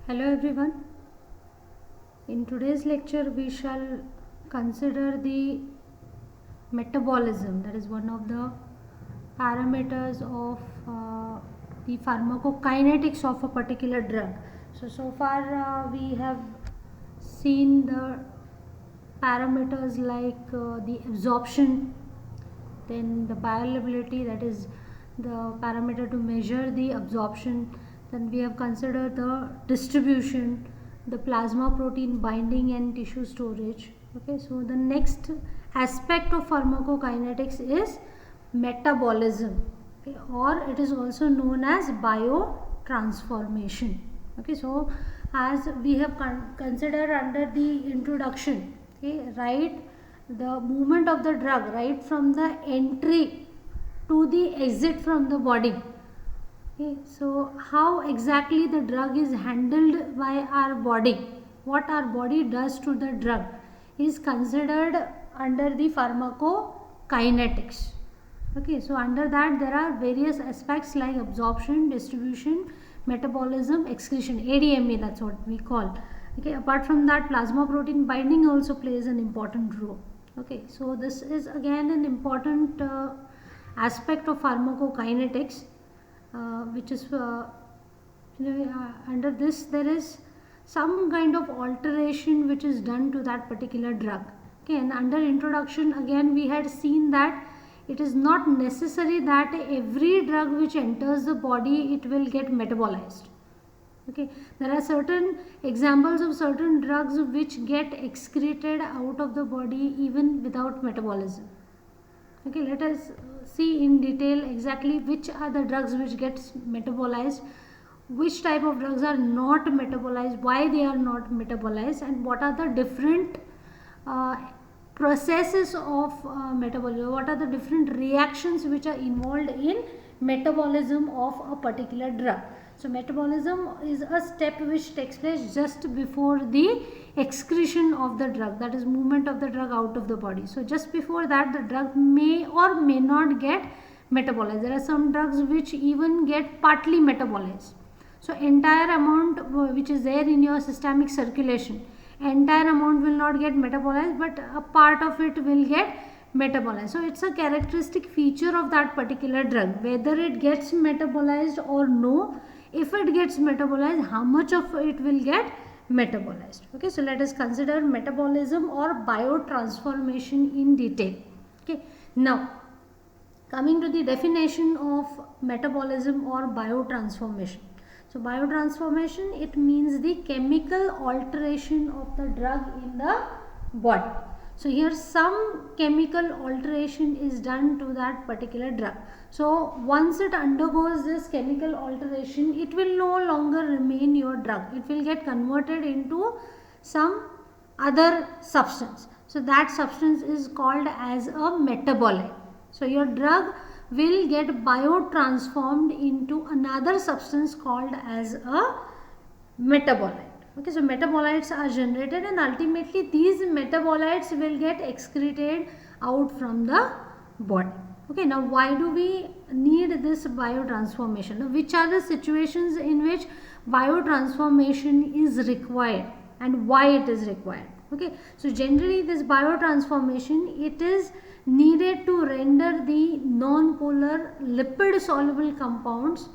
Hello everyone. In today's lecture we shall consider the metabolism, that is one of the parameters of the pharmacokinetics of a particular drug. So far we have seen the parameters like the absorption, then the bioavailability, that is the parameter to measure the absorption. Then we have considered the distribution, the plasma protein binding and tissue storage. Okay, so the next aspect of pharmacokinetics is metabolism, okay, or it is also known as biotransformation. Okay, so as we have considered under the introduction, okay, right, the movement of the drug right from the entry to the exit from the body. Okay, so how exactly the drug is handled by our body, what our body does to the drug is considered under the pharmacokinetics. Okay, so under that there are various aspects like absorption, distribution, metabolism, excretion, ADME, that's what we call. Okay, apart from that, plasma protein binding also plays an important role. Okay, so this is again an important aspect of pharmacokinetics, which is under this there is some kind of alteration which is done to that particular drug. Okay, and under introduction again we had seen that it is not necessary that every drug which enters the body it will get metabolized. Okay, there are certain examples of certain drugs which get excreted out of the body even without metabolism. Okay, let us see in detail exactly which are the drugs which gets metabolized, which type of drugs are not metabolized, why they are not metabolized, and what are the different processes of metabolism, what are the different reactions which are involved in metabolism of a particular drug. So metabolism is a step which takes place just before the excretion of the drug, that is movement of the drug out of the body. So just before that the drug may or may not get metabolized. There are some drugs which even get partly metabolized. So entire amount which is there in your systemic circulation, entire amount will not get metabolized, but a part of it will get metabolized. So it's a characteristic feature of that particular drug whether it gets metabolized or no. If it gets metabolized, how much of it will get metabolized. Okay, so let us consider metabolism or biotransformation in detail. Okay, now coming to the definition of metabolism or biotransformation. So biotransformation, it means the chemical alteration of the drug in the body. So here some chemical alteration is done to that particular drug. So once it undergoes this chemical alteration, it will no longer remain your drug. It will get converted into some other substance. So that substance is called as a metabolite. So your drug will get biotransformed into another substance called as a metabolite. Okay, so metabolites are generated and ultimately these metabolites will get excreted out from the body. Okay, now why do we need this biotransformation? Now, which are the situations in which biotransformation is required and why it is required? Okay, so generally this biotransformation, it is needed to render the non-polar lipid soluble compounds.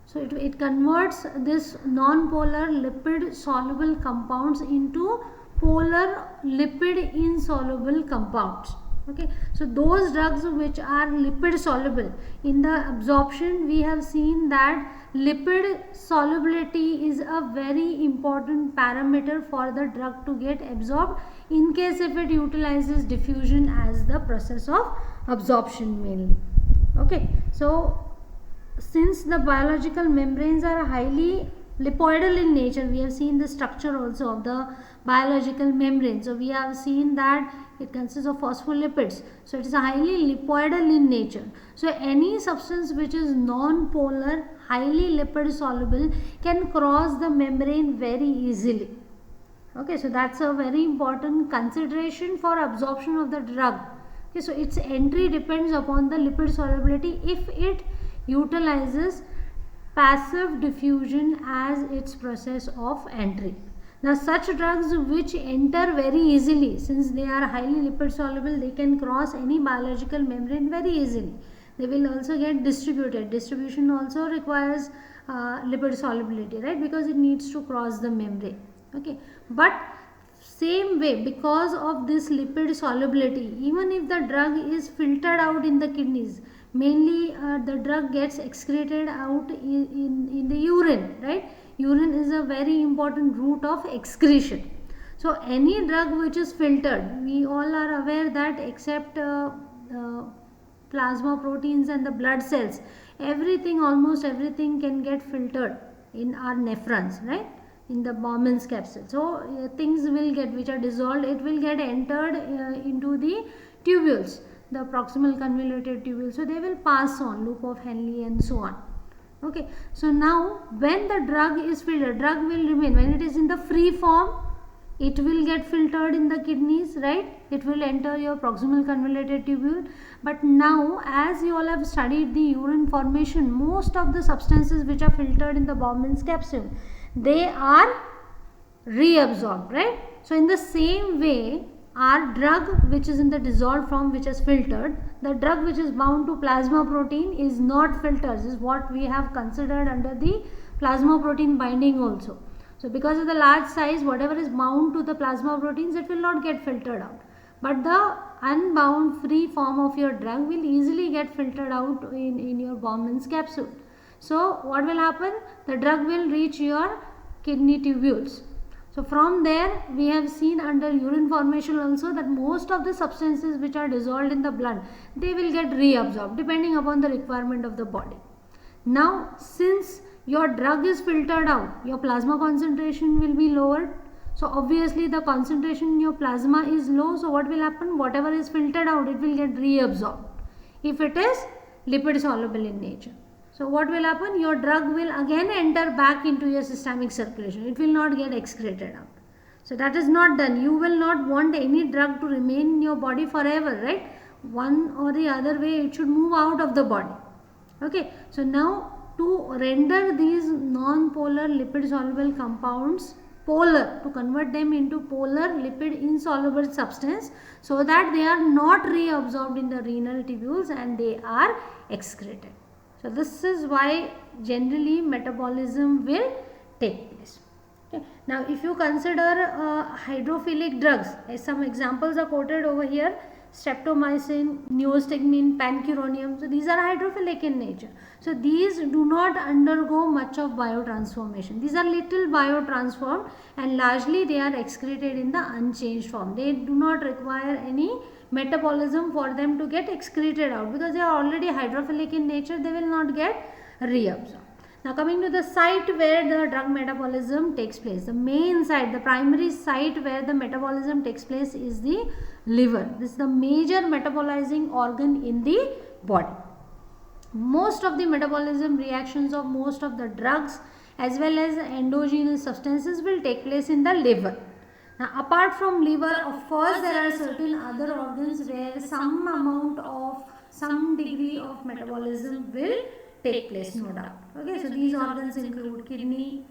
So it converts this non-polar lipid soluble compounds into polar lipid insoluble compounds. Okay, so those drugs which are lipid soluble, in the absorption we have seen that lipid solubility is a very important parameter for the drug to get absorbed in case if it utilizes diffusion as the process of absorption mainly. Okay, so since the biological membranes are highly lipoidal in nature, we have seen the structure also of the biological membrane. So we have seen that it consists of phospholipids. So it is highly lipoidal in nature. So any substance which is non-polar, highly lipid soluble can cross the membrane very easily. Okay, so that's a very important consideration for absorption of the drug. Okay, so its entry depends upon the lipid solubility. If it utilizes passive diffusion as its process of entry. Now, such drugs which enter very easily, since they are highly lipid soluble, they can cross any biological membrane very easily. They will also get distributed. Distribution also requires lipid solubility, right? Because it needs to cross the membrane. Okay, but same way, because of this lipid solubility, even if the drug is filtered out in the kidneys, mainly the drug gets excreted out in the urine, right? Urine is a very important route of excretion. So any drug which is filtered, we all are aware that except plasma proteins and the blood cells, everything, almost everything can get filtered in our nephrons, right? In the Bowman's capsule. So things will get, which are dissolved, it will get entered into the tubules, the proximal convoluted tubules. So they will pass on, loop of Henle and so on. Okay, so now when the drug is filtered, drug will remain. When it is in the free form, it will get filtered in the kidneys, right? It will enter your proximal convoluted tubule. But now, as you all have studied the urine formation, most of the substances which are filtered in the Bowman's capsule, they are reabsorbed, right? So in the same way, our drug which is in the dissolved form, which is filtered, the drug which is bound to plasma protein is not filtered. This is what we have considered under the plasma protein binding also. So because of the large size, whatever is bound to the plasma proteins, it will not get filtered out. But the unbound free form of your drug will easily get filtered out in your Bowman's capsule. So what will happen? The drug will reach your kidney tubules. So from there, we have seen under urine formation also that most of the substances which are dissolved in the blood, they will get reabsorbed depending upon the requirement of the body. Now, since your drug is filtered out, your plasma concentration will be lowered. So obviously the concentration in your plasma is low. So what will happen? Whatever is filtered out, it will get reabsorbed if it is lipid soluble in nature. So what will happen? Your drug will again enter back into your systemic circulation. It will not get excreted out. So that is not done. You will not want any drug to remain in your body forever, right? One or the other way, it should move out of the body. Okay. So now, to render these non-polar lipid soluble compounds polar, to convert them into polar lipid insoluble substance, so that they are not reabsorbed in the renal tubules and they are excreted. So this is why generally metabolism will take place. Okay. Now if you consider hydrophilic drugs, some examples are quoted over here: streptomycin, neostigmine, pancuronium. So these are hydrophilic in nature. So these do not undergo much of biotransformation. These are little biotransformed and largely they are excreted in the unchanged form. They do not require any metabolism for them to get excreted out, because they are already hydrophilic in nature. They will not get reabsorbed. Now coming to the site where the drug metabolism takes place, the main site, the primary site where the metabolism takes place is the liver. This is the major metabolizing organ in the body. Most of the metabolism reactions of most of the drugs as well as endogenous substances will take place in the liver. Now apart from liver, of course there are certain other organs where some degree of metabolism will take place, no doubt. Okay, so these organs include kidney,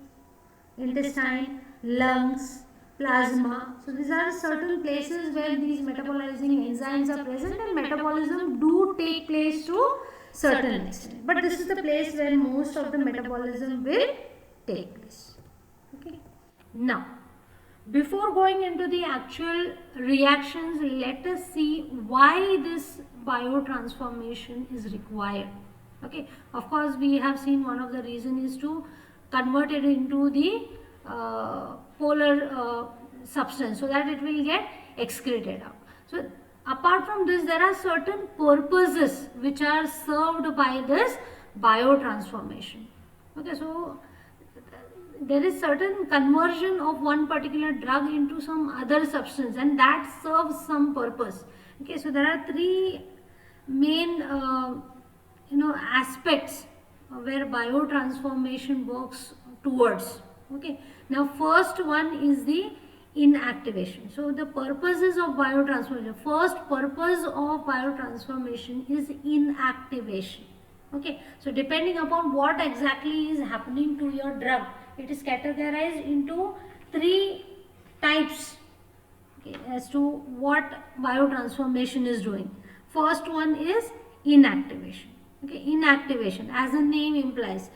intestine, lungs, plasma. So these are certain places where these metabolizing enzymes are present and metabolism do take place to certain extent. But this is the place where most of the metabolism will take place. Okay. Now, before going into the actual reactions, let us see why this biotransformation is required. Okay, of course we have seen one of the reason is to convert it into the polar substance so that it will get excreted out. So apart from this, there are certain purposes which are served by this biotransformation. Okay, so there is certain conversion of one particular drug into some other substance and that serves some purpose. Okay, so there are three main aspects where biotransformation works towards. Okay, now first one is the inactivation. So the purposes of biotransformation, first purpose of biotransformation is inactivation. Okay, so depending upon what exactly is happening to your drug, it is categorized into three types, okay, as to what biotransformation is doing. First one is inactivation. Okay, inactivation, as the name implies,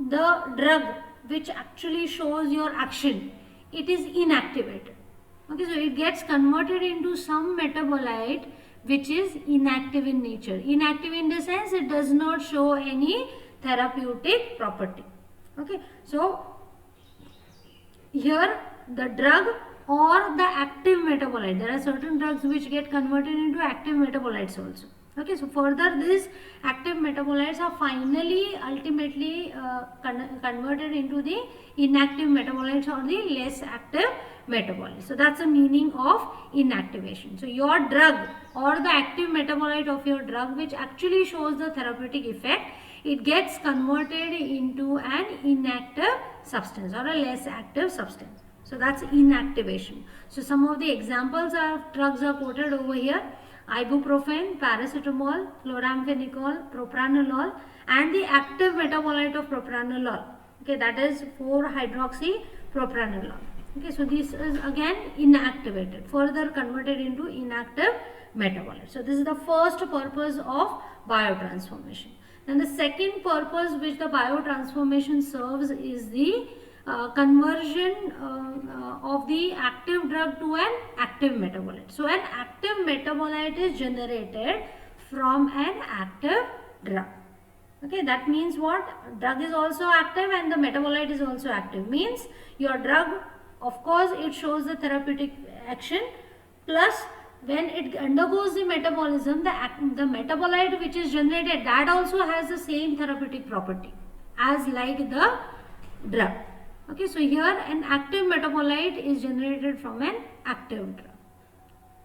the drug which actually shows your action, it is inactivated. Okay, so it gets converted into some metabolite which is inactive in nature. Inactive in the sense it does not show any therapeutic property. Okay, so here the drug or the active metabolite, there are certain drugs which get converted into active metabolites also. Okay, so further these active metabolites are finally ultimately converted into the inactive metabolites or the less active metabolites. So that's the meaning of inactivation. So your drug or the active metabolite of your drug which actually shows the therapeutic effect, it gets converted into an inactive substance or a less active substance. So that's inactivation. So some of the examples of drugs are quoted over here: ibuprofen, paracetamol, chloramphenicol, propranolol, and the active metabolite of propranolol. Okay, that is 4-hydroxypropranolol. Okay, so this is again inactivated, further converted into inactive metabolite. So this is the first purpose of biotransformation. Then the second purpose which the biotransformation serves is the conversion of the active drug to an active metabolite. So an active metabolite is generated from an active drug. Okay, that means what? Drug is also active and the metabolite is also active. Means your drug, of course, it shows the therapeutic action, plus when it undergoes the metabolism, the metabolite which is generated, that also has the same therapeutic property as like the drug. Okay, so here an active metabolite is generated from an active drug.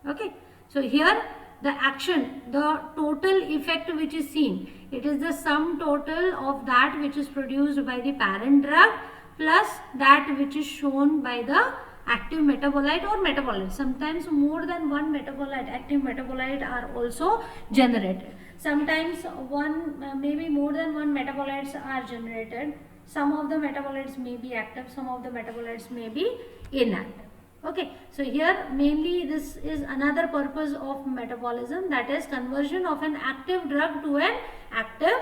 Okay, so here the action, the total effect which is seen, it is the sum total of that which is produced by the parent drug plus that which is shown by the active metabolite or metabolite. Sometimes more than one metabolite, active metabolite are also generated. Sometimes maybe more than one metabolites are generated. Some of the metabolites may be active, some of the metabolites may be inactive. Okay, so here mainly this is another purpose of metabolism, that is conversion of an active drug to an active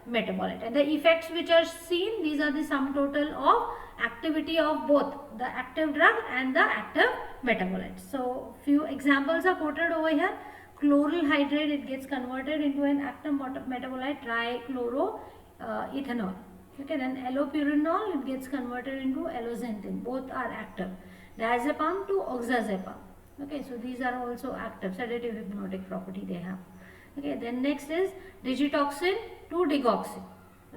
metabolite. And the effects which are seen, these are the sum total of activity of both the active drug and the active metabolite. So few examples are quoted over here. Chloral hydrate, it gets converted into an active metabolite, trichloroethanol. Okay, then allopurinol, it gets converted into alloxanthine. Both are active. Diazepam to oxazepam. Okay, so these are also active, sedative hypnotic property they have. Okay, then next is digitoxin to digoxin.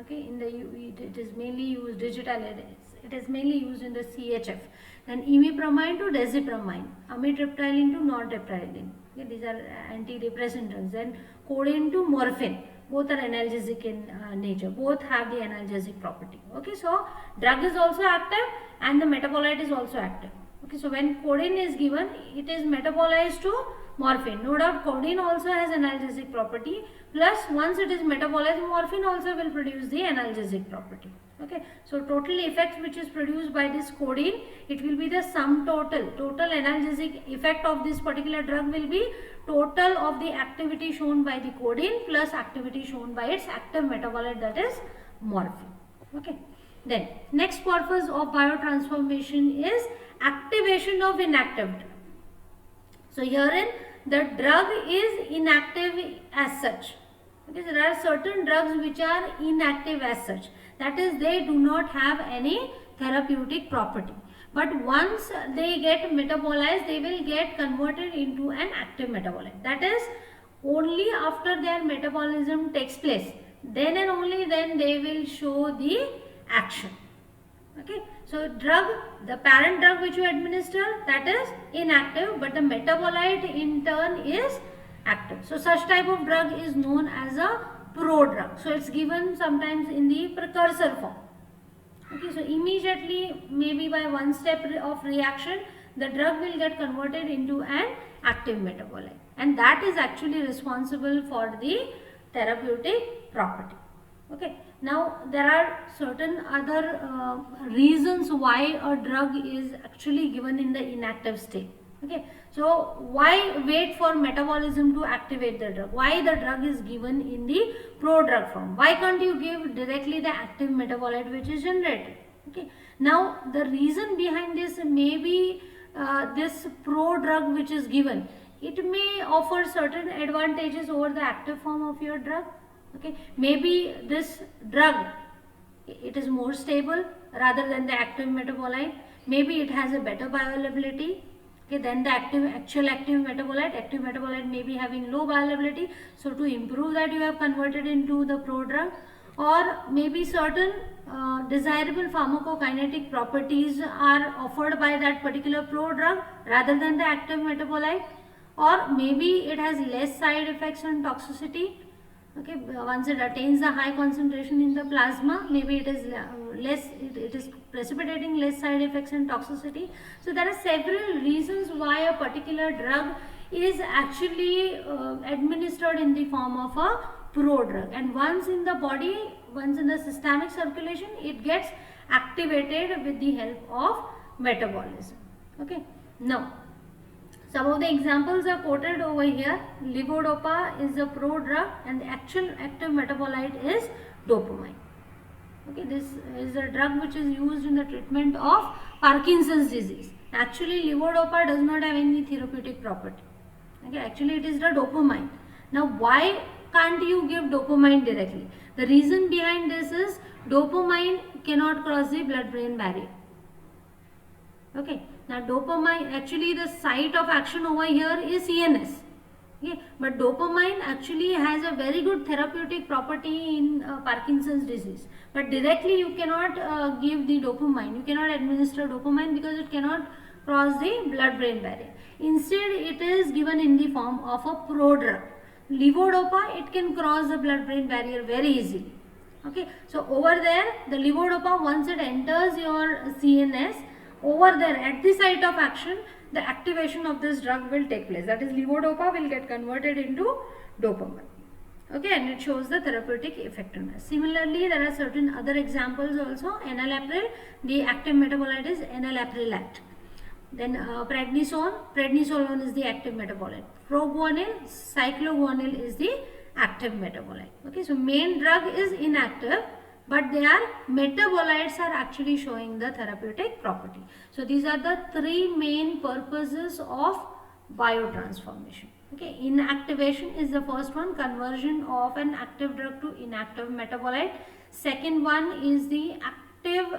Okay, it is mainly used it is mainly used in the CHF. Then imipramine to desipramine, amitriptyline to nortriptyline. Okay, these are antidepressant drugs. Then codeine to morphine. Both are analgesic in nature. Both have the analgesic property. Okay, so drug is also active and the metabolite is also active. Okay, so when codeine is given, it is metabolized to morphine. No doubt codeine also has analgesic property, plus once it is metabolized, morphine also will produce the analgesic property. Okay, so total effect which is produced by this codeine, it will be the sum total analgesic effect of this particular drug will be total of the activity shown by the codeine plus activity shown by its active metabolite, that is morphine. Okay, then next purpose of biotransformation is activation of inactive drug. So herein the drug is inactive as such. Okay, so there are certain drugs which are inactive as such, that is they do not have any therapeutic property, but once they get metabolized, they will get converted into an active metabolite. That is only after their metabolism takes place, then and only then they will show the action. Okay, so drug, the parent drug which you administer, that is inactive, but the metabolite in turn is active. So such type of drug is known as a prodrug. So it's given sometimes in the precursor form. Okay, so immediately, maybe by one step of reaction, the drug will get converted into an active metabolite, and that is actually responsible for the therapeutic property. Okay, now there are certain other reasons why a drug is actually given in the inactive state. Okay, so why wait for metabolism to activate the drug? Why the drug is given in the prodrug form? Why can't you give directly the active metabolite which is generated? Okay, now the reason behind this may be this prodrug which is given, it may offer certain advantages over the active form of your drug. Okay, maybe this drug, it is more stable rather than the active metabolite. Maybe it has a better bioavailability, okay, than the actual active metabolite. Active metabolite may be having low bioavailability, so to improve that you have converted into the prodrug. Or maybe certain desirable pharmacokinetic properties are offered by that particular prodrug rather than the active metabolite. Or maybe it has less side effects and toxicity. Okay, once it attains the high concentration in the plasma, maybe it is less, it is precipitating less side effects and toxicity. So there are several reasons why a particular drug is actually administered in the form of a prodrug, and once in the body, once in the systemic circulation, it gets activated with the help of metabolism. Okay, now some of the examples are quoted over here. Levodopa is a prodrug and the actual active metabolite is dopamine. Okay, this is a drug which is used in the treatment of Parkinson's disease. Actually, levodopa does not have any therapeutic property. Okay, actually it is the dopamine. Now, why can't you give dopamine directly? The reason behind this is dopamine cannot cross the blood-brain barrier. Okay, now dopamine, actually the site of action over here is CNS. Okay, but dopamine actually has a very good therapeutic property in Parkinson's disease. But directly you cannot give the dopamine. You cannot administer dopamine because it cannot cross the blood-brain barrier. Instead, it is given in the form of a prodrug. Levodopa, it can cross the blood-brain barrier very easily. Okay, so over there, the levodopa, once it enters your CNS, over there at the site of action, the activation of this drug will take place. That is, levodopa will get converted into dopamine. Okay, and it shows the therapeutic effectiveness. Similarly, there are certain other examples also. Enalapril, the active metabolite is enalaprilat. Then prednisolone is the active metabolite. Proguanil, cycloguanil is the active metabolite. Okay, so main drug is inactive, but their metabolites are actually showing the therapeutic property. So these are the three main purposes of biotransformation. Okay, inactivation is the first one, conversion of an active drug to inactive metabolite. Second one is the active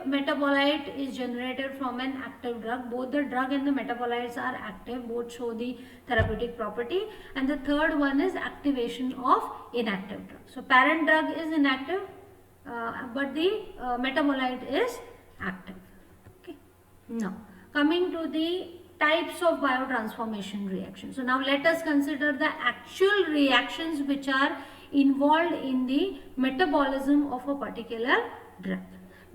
metabolite is generated from an active drug. Both the drug and the metabolites are active, both show the therapeutic property. And the third one is activation of inactive drug. So parent drug is inactive, but the metabolite is active. Okay. Now coming to the types of biotransformation reactions. So now let us consider the actual reactions which are involved in the metabolism of a particular drug.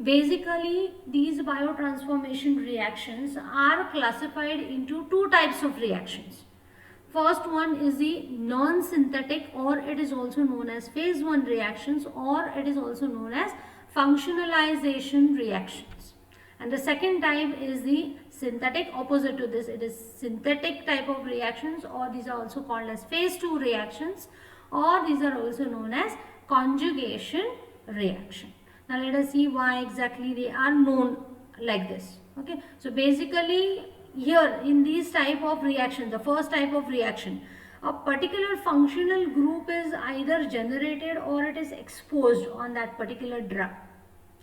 Basically, these biotransformation reactions are classified into two types of reactions. First one is the non-synthetic, or it is also known as phase 1 reactions, or it is also known as functionalization reactions. And the second type is the synthetic, opposite to this. It is synthetic type of reactions, or these are also called as phase 2 reactions, or these are also known as conjugation reaction. Now let us see why exactly they are known like this. Okay, so basically here in these type of reactions, the first type of reaction, a particular functional group is either generated or it is exposed on that particular drug,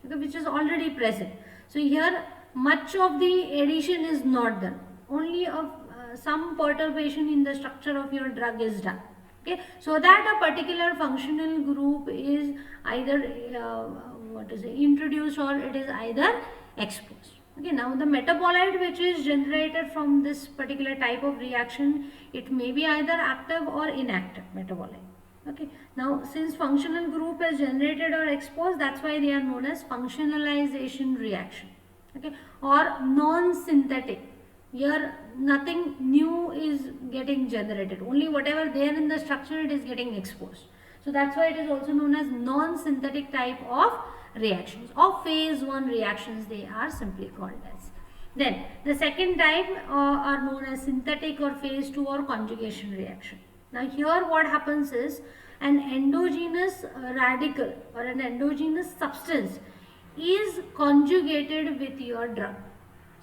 okay, which is already present. So here much of the addition is not done, only of some perturbation in the structure of your drug is done. Okay, so that a particular functional group is either introduced or it is either exposed. Okay, now the metabolite which is generated from this particular type of reaction, it may be either active or inactive metabolite. Okay, now since functional group is generated or exposed, that's why they are known as functionalization reaction. Okay, or non-synthetic. Here nothing new is getting generated, only whatever there in the structure it is getting exposed. So that's why it is also known as non-synthetic type of reactions, or phase 1 reactions they are simply called as. Then the second type are known as synthetic or phase 2 or conjugation reaction. Now here what happens is an endogenous radical or an endogenous substance is conjugated with your drug.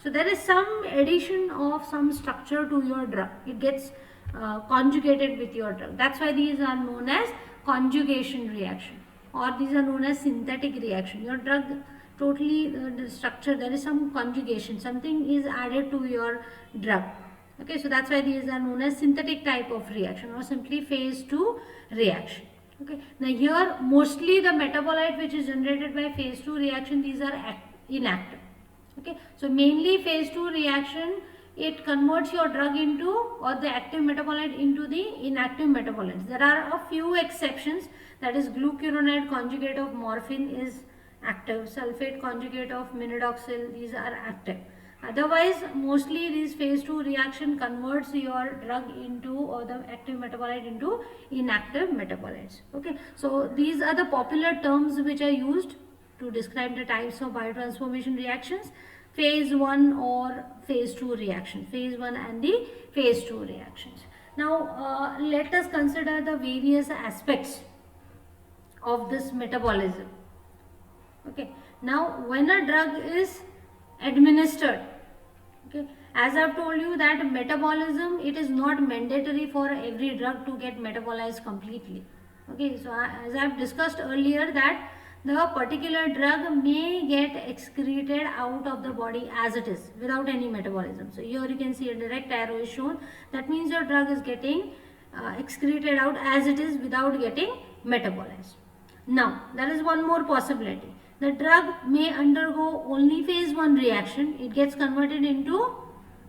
So there is some addition of some structure to your drug. It gets conjugated with your drug. That's why these are known as conjugation reaction, or these are known as synthetic reaction. Your drug totally the structure, there is some conjugation, something is added to your drug. Okay, so that's why these are known as synthetic type of reaction or simply phase 2 reaction. Okay, now here mostly the metabolite which is generated by phase 2 reaction, these are inactive. Okay, so mainly phase 2 reaction, it converts your drug into, or the active metabolite into the inactive metabolites. There are a few exceptions, that is glucuronide conjugate of morphine is active, sulfate conjugate of minoxidil, these are active. Otherwise mostly this phase 2 reaction converts your drug into, or the active metabolite into inactive metabolites. Okay, so these are the popular terms which are used to describe the types of biotransformation reactions: phase 1 or phase 2 reaction, phase 1 and the phase 2 reactions. Now let us consider the various aspects of this metabolism. Okay, now when a drug is administered, okay, as I have told you that metabolism, it is not mandatory for every drug to get metabolized completely. Okay, so as I have discussed earlier that the particular drug may get excreted out of the body as it is without any metabolism. So here you can see a direct arrow is shown. That means your drug is getting excreted out as it is without getting metabolized. Now there is one more possibility. The drug may undergo only phase 1 reaction. It gets converted into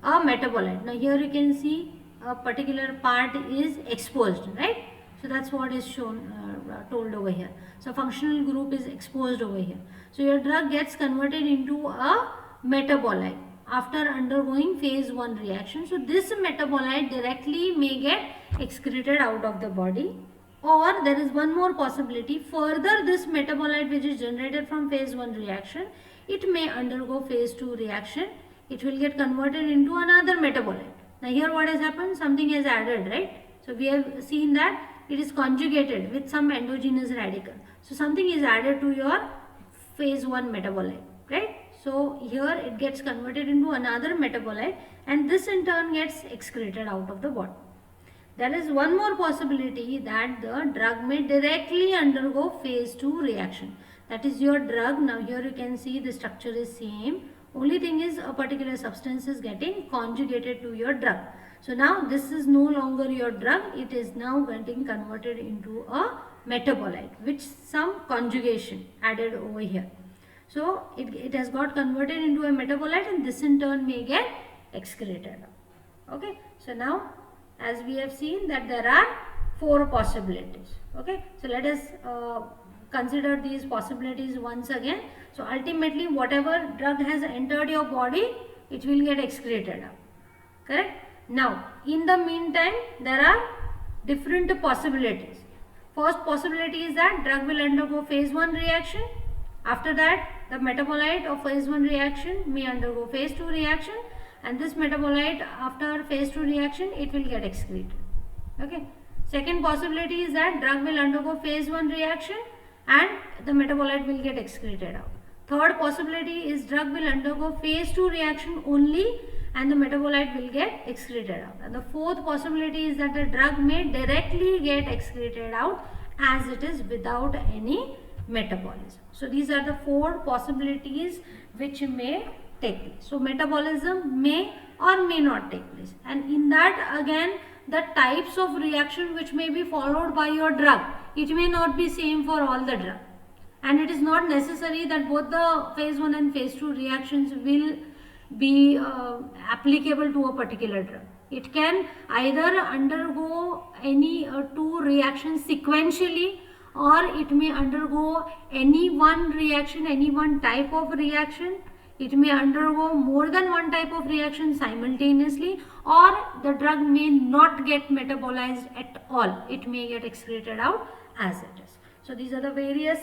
a metabolite. Now here you can see a particular part is exposed, right? So that's what is shown, told over here. So functional group is exposed over here. So your drug gets converted into a metabolite after undergoing phase 1 reaction. So this metabolite directly may get excreted out of the body. Or there is one more possibility, further this metabolite which is generated from phase 1 reaction, it may undergo phase 2 reaction. It will get converted into another metabolite. Now here what has happened, something is added, right? So we have seen that it is conjugated with some endogenous radical. So something is added to your phase 1 metabolite, right? So here it gets converted into another metabolite, and this in turn gets excreted out of the body. There is one more possibility that the drug may directly undergo phase 2 reaction. That is your drug. Now here you can see the structure is same. Only thing is a particular substance is getting conjugated to your drug. So now this is no longer your drug. It is now getting converted into a metabolite with some conjugation added over here. So it has got converted into a metabolite, and this in turn may get excreted. Okay. So now as we have seen that there are 4 possibilities. Okay, so let us consider these possibilities once again. So ultimately whatever drug has entered your body, it will get excreted out. Correct? Now in the meantime there are different possibilities. First possibility is that drug will undergo phase 1 reaction. After that the metabolite of phase 1 reaction may undergo phase 2 reaction, and this metabolite after phase 2 reaction, it will get excreted. Okay. Second possibility is that drug will undergo phase 1 reaction and the metabolite will get excreted out. Third possibility is drug will undergo phase 2 reaction only and the metabolite will get excreted out. And the fourth possibility is that the drug may directly get excreted out as it is without any metabolism. So these are the 4 possibilities which may take place. So metabolism may or may not take place, and in that again the types of reaction which may be followed by your drug, it may not be same for all the drug, and it is not necessary that both the phase 1 and phase 2 reactions will be applicable to a particular drug. It can either undergo any 2 reactions sequentially, or it may undergo any one reaction, any one type of reaction. It may undergo more than one type of reaction simultaneously, or the drug may not get metabolized at all. It may get excreted out as it is. So these are the various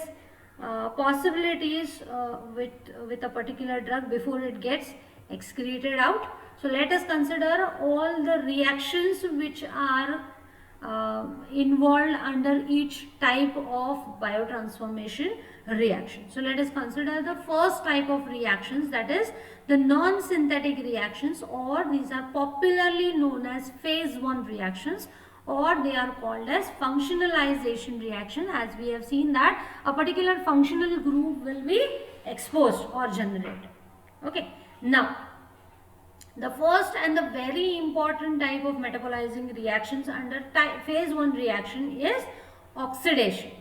possibilities with a particular drug before it gets excreted out. So let us consider all the reactions which are involved under each type of biotransformation reaction. So let us consider the first type of reactions, that is the non-synthetic reactions, or these are popularly known as phase 1 reactions, or they are called as functionalization reaction, as we have seen that a particular functional group will be exposed or generated. Okay, now the first and the very important type of metabolizing reactions under phase 1 reaction is oxidation.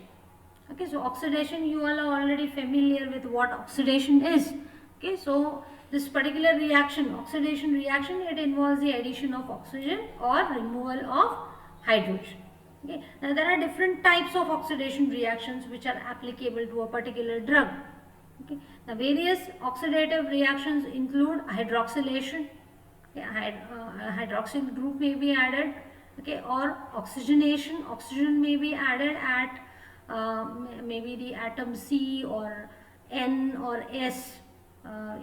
Okay, so oxidation, you all are already familiar with what oxidation is. Okay, so this particular reaction, oxidation reaction, it involves the addition of oxygen or removal of hydrogen. Okay, now there are different types of oxidation reactions which are applicable to a particular drug. Okay, the various oxidative reactions include hydroxylation. Okay, hydroxyl group may be added. Okay, or oxygenation. Oxygen may be added at maybe the atom C or N or S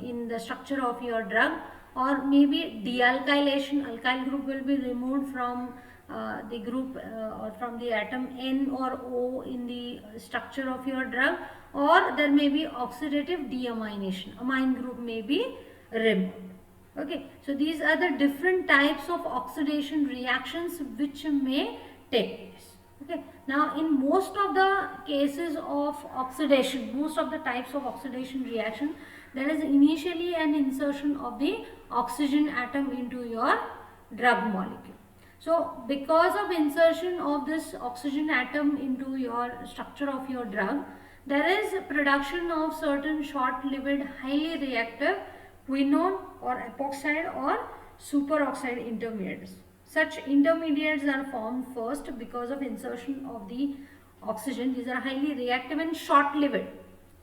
in the structure of your drug, or maybe dealkylation. Alkyl group will be removed from the group or from the atom N or O in the structure of your drug, or there may be oxidative deamination. Amine group may be removed. Okay, so these are the different types of oxidation reactions which may take place. Okay, now in most of the cases of oxidation, most of the types of oxidation reaction, there is initially an insertion of the oxygen atom into your drug molecule. So because of insertion of this oxygen atom into your structure of your drug, there is production of certain short-lived, highly reactive quinone or epoxide or superoxide intermediates. Such intermediates are formed first because of insertion of the oxygen. These are highly reactive and short-lived.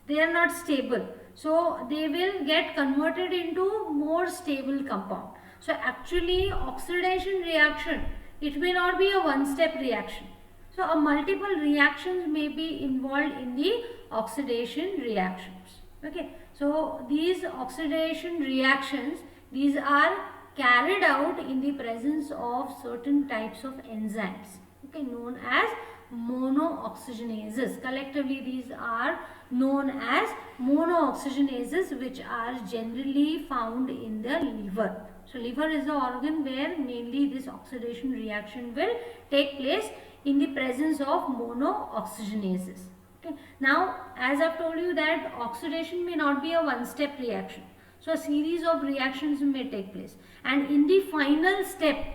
They are not stable. So they will get converted into more stable compound. So actually oxidation reaction, it may not be a one-step reaction. So a multiple reactions may be involved in the oxidation reactions. Okay. So these oxidation reactions, these are carried out in the presence of certain types of enzymes, okay, known as monooxygenases. Collectively these are known as monooxygenases, which are generally found in the liver. So liver is the organ where mainly this oxidation reaction will take place in the presence of monooxygenases. Okay. Now as I have told you that oxidation may not be a one-step reaction. So a series of reactions may take place, and in the final step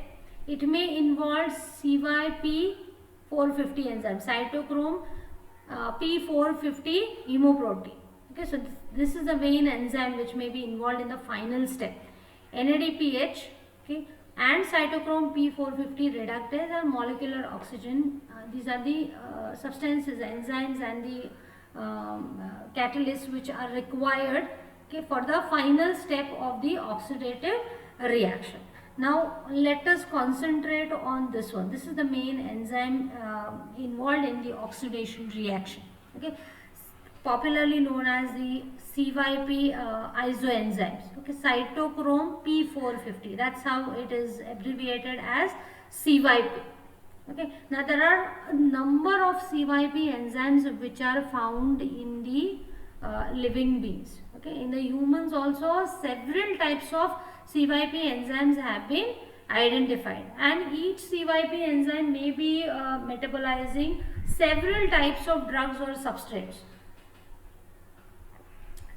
it may involve CYP450 enzyme, cytochrome P450 hemoprotein. Okay, so this is the main enzyme which may be involved in the final step. NADPH, okay, and cytochrome P450 reductase and molecular oxygen. These are the substances, enzymes and the catalysts which are required, okay, for the final step of the oxidative reaction. Now let us concentrate on this one. This is the main enzyme involved in the oxidation reaction, okay, popularly known as the CYP isoenzymes. Okay, cytochrome P450, that's how it is abbreviated as CYP. Okay, now there are a number of CYP enzymes which are found in the living beings. Okay, in the humans also several types of CYP enzymes have been identified, and each CYP enzyme may be metabolizing several types of drugs or substrates.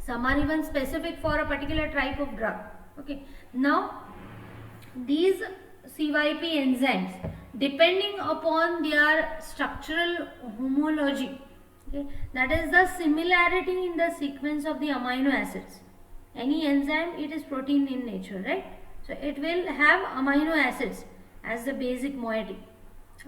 Some are even specific for a particular type of drug. Okay, now these CYP enzymes, depending upon their structural homology, okay, that is the similarity in the sequence of the amino acids. Any enzyme, it is protein in nature, right? So it will have amino acids as the basic moiety.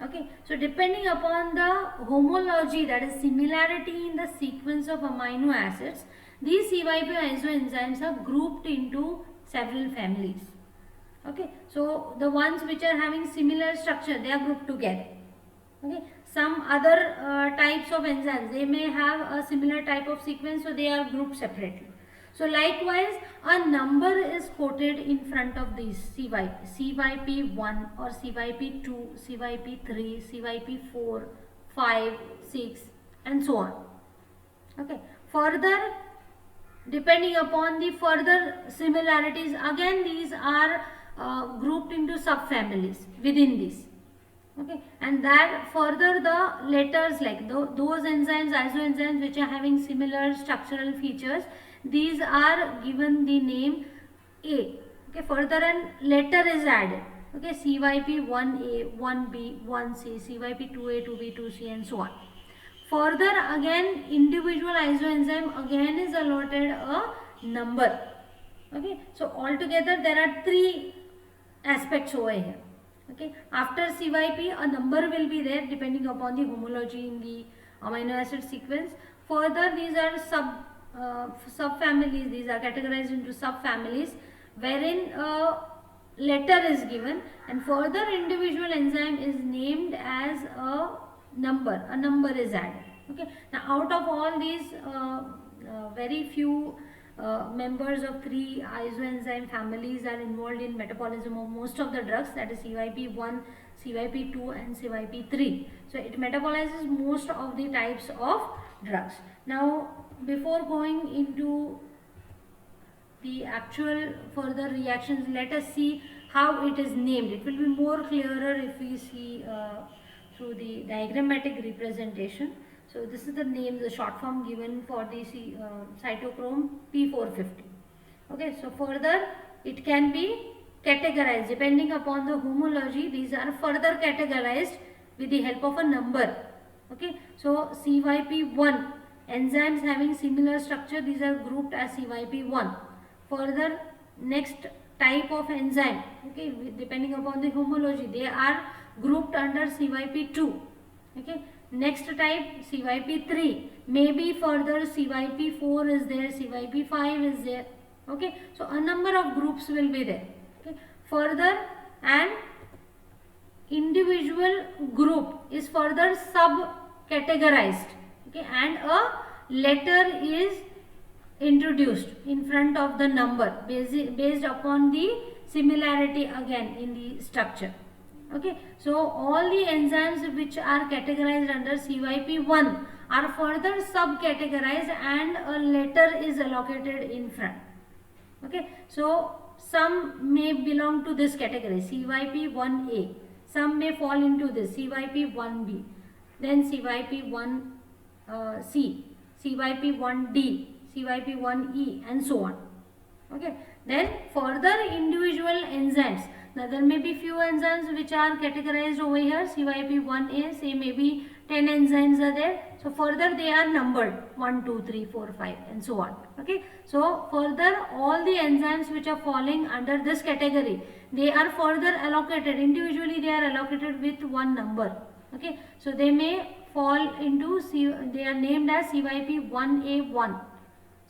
Okay, so depending upon the homology, that is similarity in the sequence of amino acids, these CYP isoenzymes are grouped into several families. Okay, so the ones which are having similar structure, they are grouped together. Okay, some other types of enzymes, they may have a similar type of sequence, so they are grouped separately. So likewise, a number is quoted in front of these CYP1 or CYP2, CYP3, CYP4, 5, 6 and so on. Okay. Further, depending upon the further similarities, again these are grouped into subfamilies within this. Okay, and that further the letters, like those enzymes, isoenzymes which are having similar structural features, these are given the name A. Okay, further an letter is added. Okay, CYP1A, 1B, 1C, CYP2A, 2B, 2C and so on. Further, again individual isoenzyme again is allotted a number. Okay, so altogether there are 3 aspects over here. Okay, after CYP a number will be there depending upon the homology in the amino acid sequence. Further, these are subfamilies, these are categorized into subfamilies wherein a letter is given, and further individual enzyme is named as a number is added. Okay, now out of all these very few members of 3 isoenzyme families are involved in metabolism of most of the drugs, that is CYP1, CYP2 and CYP3. So it metabolizes most of the types of drugs. Now before going into the actual further reactions, let us see how it is named. It will be more clearer if we see through the diagrammatic representation. So this is the name, the short form given for the cytochrome P450. Okay, so further it can be categorized depending upon the homology. These are further categorized with the help of a number. Okay, so CYP1 enzymes having similar structure, these are grouped as CYP1. Further, next type of enzyme, okay, depending upon the homology, they are grouped under CYP2. Okay, next type CYP3, maybe further CYP4 is there, CYP5 is there. Okay, so a number of groups will be there. Okay, further an individual group is further sub categorized. Okay, and a letter is introduced in front of the number based upon the similarity again in the structure. Okay, so all the enzymes which are categorized under CYP1 are further sub-categorized and a letter is allocated in front. Okay, so some may belong to this category CYP1A, some may fall into this CYP1B, then CYP1C, CYP1D, CYP1E and so on. Okay, then further individual enzymes. Now there may be few enzymes which are categorized over here, CYP1A, say maybe 10 enzymes are there. So further they are numbered 1, 2, 3, 4, 5 and so on. Okay, so further all the enzymes which are falling under this category, they are further allocated individually, they are allocated with one number. Okay, so they may fall into they are named as CYP1A1,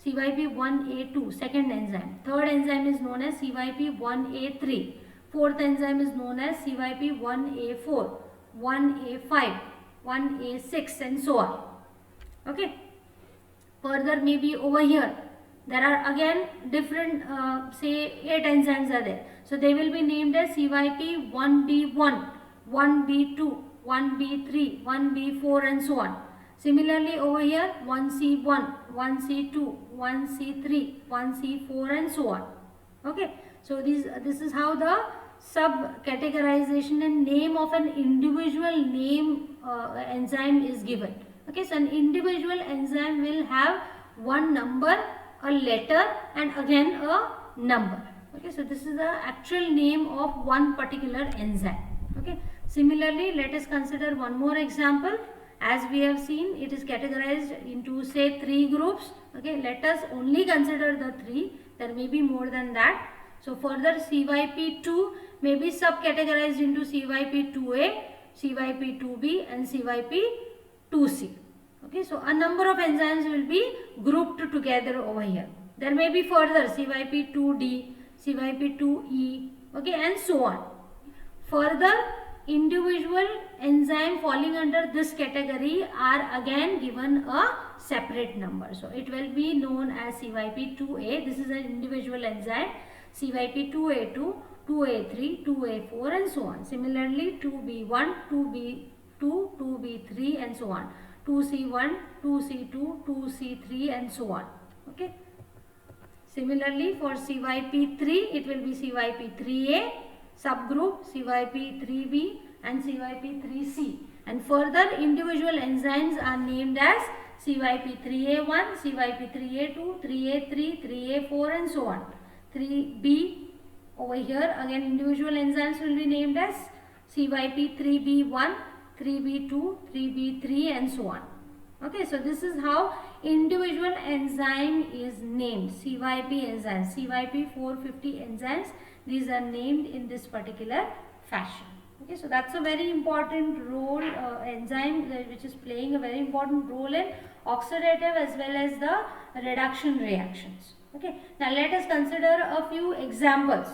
CYP1A2, second enzyme. Third enzyme is known as CYP1A3. Fourth enzyme is known as CYP1A4, 1A5, 1A6 and so on. Okay. Further maybe over here there are again different say 8 enzymes are there. So they will be named as CYP1B1, 1B2, 1B3, 1B4 and so on. Similarly over here 1C1, 1C2, 1C3, 1C4 and so on. Okay. So this is how the sub-categorization and name of an individual enzyme is given. Okay, so an individual enzyme will have one number, a letter and again a number. Okay, so this is the actual name of one particular enzyme. Okay, similarly let us consider one more example. As we have seen, it is categorized into say 3 groups. Okay, let us only consider the 3. There may be more than that. So further CYP2 may be sub-categorized into CYP2A, CYP2B and CYP2C. Okay, so a number of enzymes will be grouped together over here. There may be further CYP2D, CYP2E, okay, and so on. Further, individual enzyme falling under this category are again given a separate number. So it will be known as CYP2A. This is an individual enzyme. CYP2A2, 2A3, 2A4 and so on. Similarly 2B1, 2B2, 2B3 and so on. 2C1, 2C2, 2C3 and so on. Okay. Similarly for CYP3 it will be CYP3A, subgroup CYP3B and CYP3C, and further individual enzymes are named as CYP3A1, CYP3A2, 3A3, 3A4 and so on. 3B over here again individual enzymes will be named as CYP3B1, 3B2, 3B3 and so on. Okay, so this is how individual enzyme is named. CYP enzymes, CYP 450 enzymes, these are named in this particular fashion. Okay, so that's a very important role, enzyme which is playing a very important role in oxidative as well as the reduction reactions. Okay, now let us consider a few examples.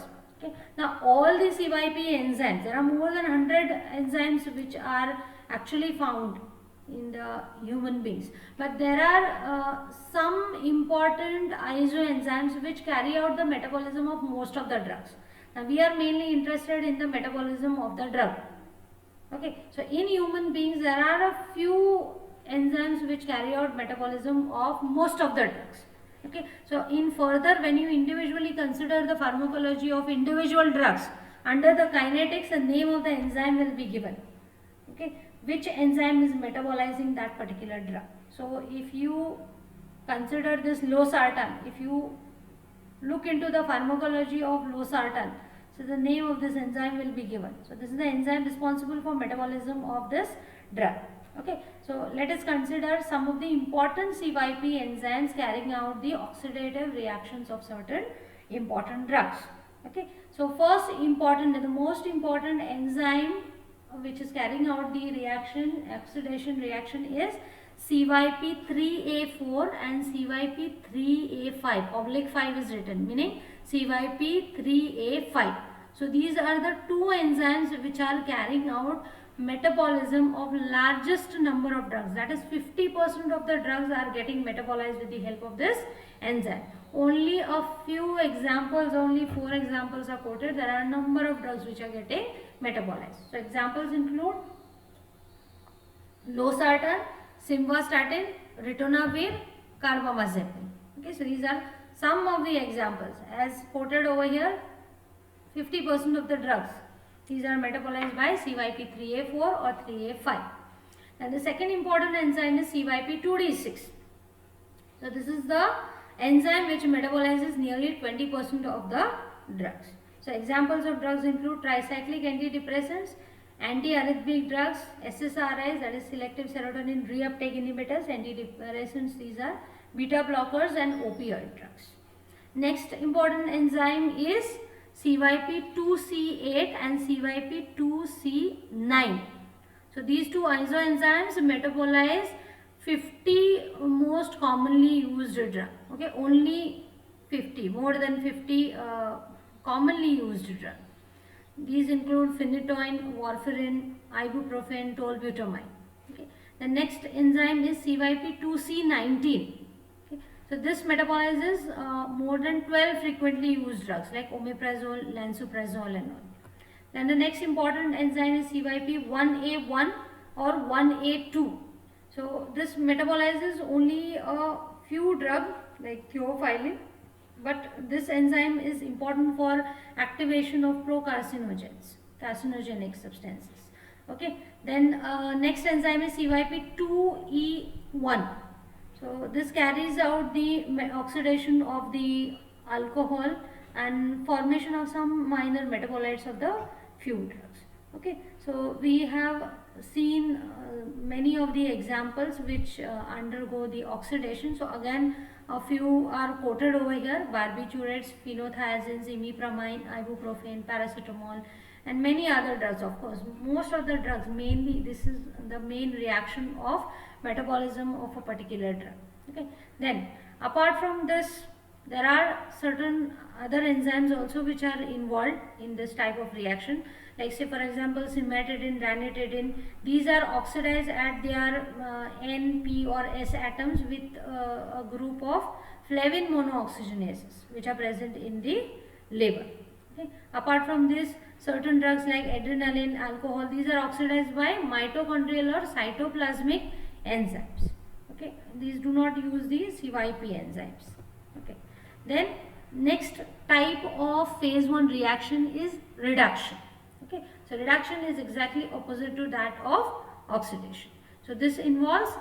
Okay, now all the CYP enzymes, there are more than 100 enzymes which are actually found in the human beings, but there are some important isoenzymes which carry out the metabolism of most of the drugs. Now we are mainly interested in the metabolism of the drug. Okay, so in human beings there are a few enzymes which carry out metabolism of most of the drugs. Okay, so in further when you individually consider the pharmacology of individual drugs, under the kinetics the name of the enzyme will be given. Okay, which enzyme is metabolizing that particular drug. So if you consider this losartan, if you look into the pharmacology of losartan, so the name of this enzyme will be given. So this is the enzyme responsible for metabolism of this drug. Okay, so let us consider some of the important CYP enzymes carrying out the oxidative reactions of certain important drugs. Okay, so first important, the most important enzyme which is carrying out the reaction, oxidation reaction is CYP3A4 and CYP3A5. Oblique 5 is written, meaning CYP3A5. So these are the two enzymes which are carrying out metabolism of largest number of drugs. That is 50% of the drugs are getting metabolized with the help of this enzyme. Only a few examples, only 4 examples are quoted. There are a number of drugs which are getting metabolized. So examples include losartan, simvastatin, ritonavir, carbamazepine. Okay, so these are some of the examples. As quoted over here, 50% of the drugs, these are metabolized by CYP3A4 or 3A5. And the second important enzyme is CYP2D6. So this is the enzyme which metabolizes nearly 20% of the drugs. So examples of drugs include tricyclic antidepressants, antiarrhythmic drugs, SSRIs, that is selective serotonin reuptake inhibitors, antidepressants, these are beta blockers and opioid drugs. Next important enzyme is CYP2C8 and CYP2C9. So these two isoenzymes metabolize 50 most commonly used drugs. Okay, only 50, more than 50 commonly used drugs. These include phenytoin, warfarin, ibuprofen, tolbutamide. Okay. The next enzyme is CYP2C19. Okay. So this metabolizes more than 12 frequently used drugs like omeprazole, lansoprazole and all. Then the next important enzyme is CYP1A1 or 1A2. So this metabolizes only a few drugs like theophylline, but this enzyme is important for activation of procarcinogens, carcinogenic substances. Okay. Then next enzyme is CYP2E1. So this carries out the oxidation of the alcohol and formation of some minor metabolites of the few drugs. Okay, so we have seen many of the examples which undergo the oxidation. So again, a few are quoted over here: barbiturates, phenothiazines, imipramine, ibuprofen, paracetamol, and many other drugs. Of course, most of the drugs, mainly this is the main reaction of metabolism of a particular drug. Okay, then apart from this There are certain other enzymes also which are involved in this type of reaction, like say for example cimetidine, ranitidine. These are oxidized at their N, P or S atoms with a group of flavin monooxygenases which are present in the liver. Okay. Apart from this, certain drugs like adrenaline, alcohol, these are oxidized by mitochondrial or cytoplasmic enzymes. Okay, these do not use the CYP enzymes. Okay, then next type of phase 1 reaction is reduction. Okay, so reduction is exactly opposite to that of oxidation. So this involves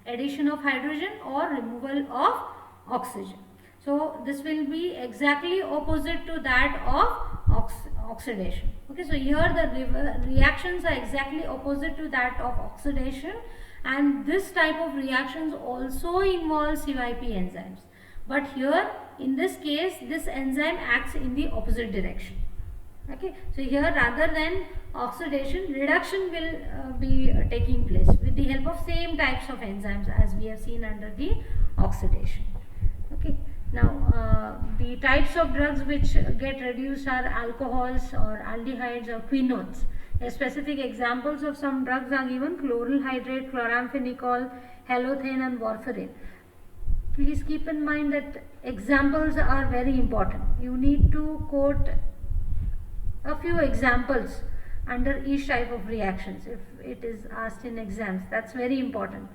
addition of hydrogen or removal of oxygen. So this will be exactly opposite to that of oxidation. Okay, so here the reactions are exactly opposite to that of oxidation, and this type of reactions also involve CYP enzymes. But here in this case, this enzyme acts in the opposite direction. Okay, so here rather than oxidation, reduction will be taking place with the help of same types of enzymes as we have seen under the oxidation. Okay, now the types of drugs which get reduced are alcohols or aldehydes or quinones. Specific examples of some drugs are given: chloral hydrate, chloramphenicol, halothane and warfarin. Please keep in mind that examples are very important. You need to quote a few examples under each type of reactions if it is asked in exams. That's very important.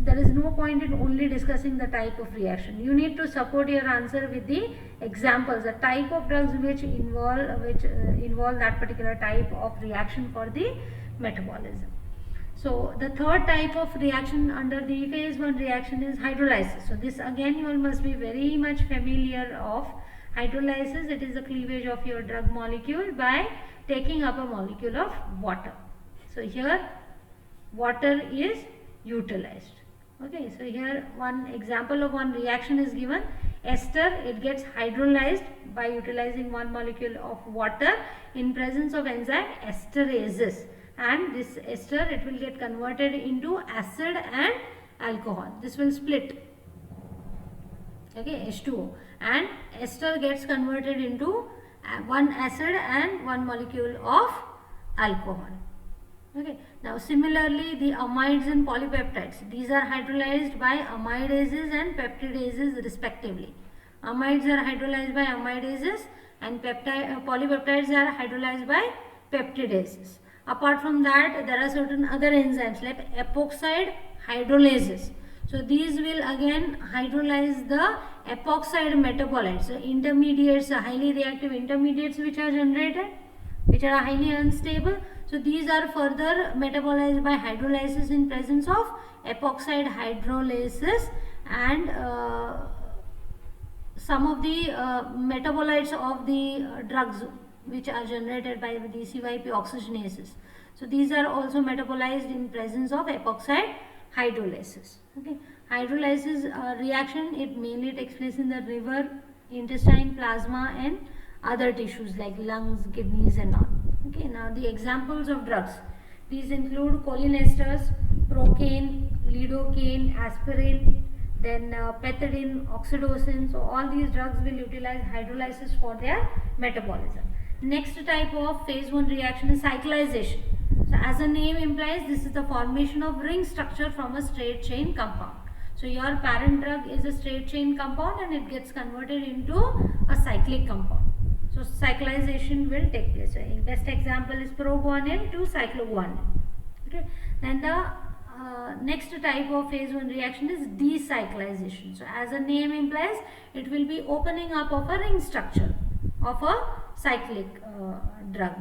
There is no point in only discussing the type of reaction. You need to support your answer with the examples, the type of drugs which involve that particular type of reaction for the metabolism. So the third type of reaction under the phase 1 reaction is hydrolysis. So this again you all must be very much familiar of hydrolysis. It is the cleavage of your drug molecule by taking up a molecule of water. So here water is utilized. Okay, so here one example of one reaction is given. Ester, it gets hydrolyzed by utilizing one molecule of water in presence of enzyme esterases, and this ester, it will get converted into acid and alcohol. This will split, okay, H2O, and ester gets converted into one acid and one molecule of alcohol. Okay, now similarly the amides and polypeptides, these are hydrolyzed by amidases and peptidases respectively. Amides are hydrolyzed by amidases and polypeptides are hydrolyzed by peptidases. Apart from that, there are certain other enzymes like epoxide hydrolases. So these will again hydrolyze the epoxide metabolites, so intermediates, highly reactive intermediates which are generated, which are highly unstable. So these are further metabolized by hydrolysis in presence of epoxide hydrolases, and some of the metabolites of the drugs which are generated by the CYP oxygenases. So these are also metabolized in presence of epoxide hydrolases. Okay, hydrolysis reaction, it mainly takes place in the liver, intestine, plasma and other tissues like lungs, kidneys and all. Okay, now the examples of drugs, these include cholinesters, procaine, lidocaine, aspirin, then pethidine, oxytocin. So all these drugs will utilize hydrolysis for their metabolism. Next type of phase 1 reaction is cyclization. So as the name implies, this is the formation of ring structure from a straight chain compound. So your parent drug is a straight chain compound and it gets converted into a cyclic compound. So cyclization will take place. So best example is proguanil to cycloguanil. Okay. Then the next type of phase 1 reaction is decyclization. So as the name implies, it will be opening up of a ring structure of a cyclic drug.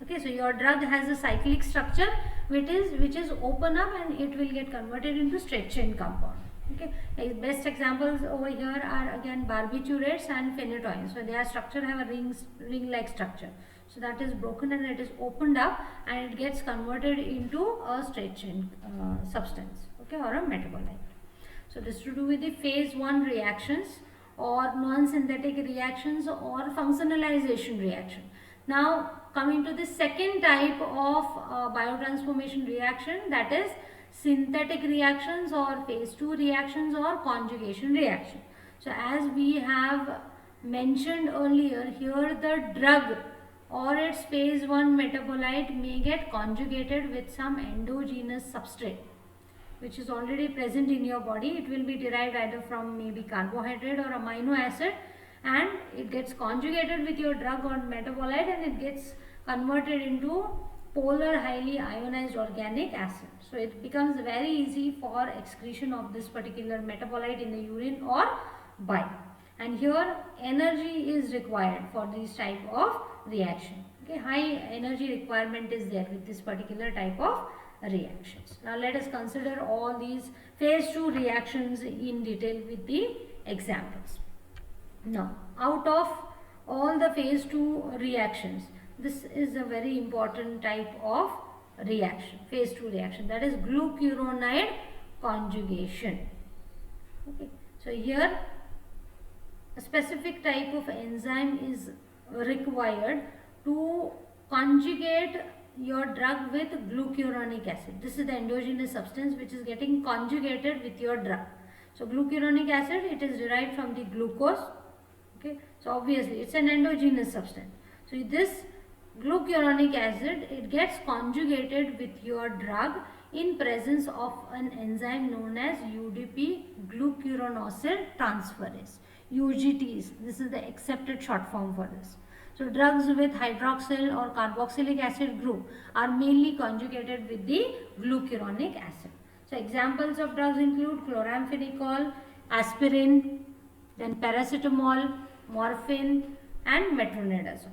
Okay, so your drug has a cyclic structure which is open up and it will get converted into straight chain compound. Okay, best examples over here are again barbiturates and phenytoin. So their structure have a ring like structure. So that is broken and it is opened up and it gets converted into a straight chain substance, okay, or a metabolite. So this to do with the phase 1 reactions or non-synthetic reactions or functionalization reaction. Now coming to the second type of biotransformation reaction, that is synthetic reactions or phase 2 reactions or conjugation reaction. So as we have mentioned earlier, here the drug or its phase 1 metabolite may get conjugated with some endogenous substrate which is already present in your body. It will be derived either from maybe carbohydrate or amino acid, and it gets conjugated with your drug or metabolite and it gets converted into polar highly ionized organic acid. So it becomes very easy for excretion of this particular metabolite in the urine or bile. And here energy is required for this type of reaction. Okay, high energy requirement is there with this particular type of reactions. Now let us consider all these phase 2 reactions in detail with the examples. Now, out of all the phase 2 reactions, this is a very important type of reaction, phase 2 reaction, that is glucuronide conjugation. Okay, so here a specific type of enzyme is required to conjugate your drug with glucuronic acid. This is the endogenous substance which is getting conjugated with your drug. So glucuronic acid, it is derived from the glucose. Okay, so obviously it's an endogenous substance. So this glucuronic acid, it gets conjugated with your drug in presence of an enzyme known as UDP glucuronyl transferase, UGTs. This is the accepted short form for this. So drugs with hydroxyl or carboxylic acid group are mainly conjugated with the glucuronic acid. So examples of drugs include chloramphenicol, aspirin, then paracetamol, morphine and metronidazole.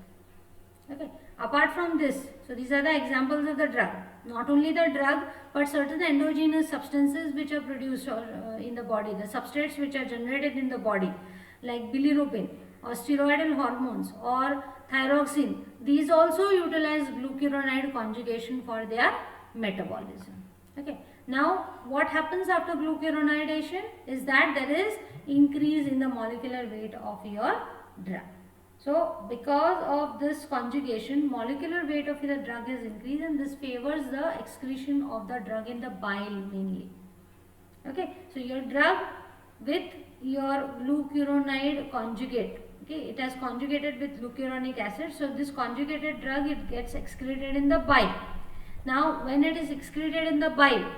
Okay. Apart from this, so these are the examples of the drug. Not only the drug, but certain endogenous substances which are produced in the body, the substrates which are generated in the body, like bilirubin or steroidal hormones or thyroxine. These also utilize glucuronide conjugation for their metabolism. Okay. Now, what happens after glucuronidation is that there is increase in the molecular weight of your drug. So, because of this conjugation, molecular weight of the drug is increased and this favors the excretion of the drug in the bile mainly. Okay, so your drug with your glucuronide conjugate, okay, it has conjugated with glucuronic acid. So, this conjugated drug, it gets excreted in the bile. Now, when it is excreted in the bile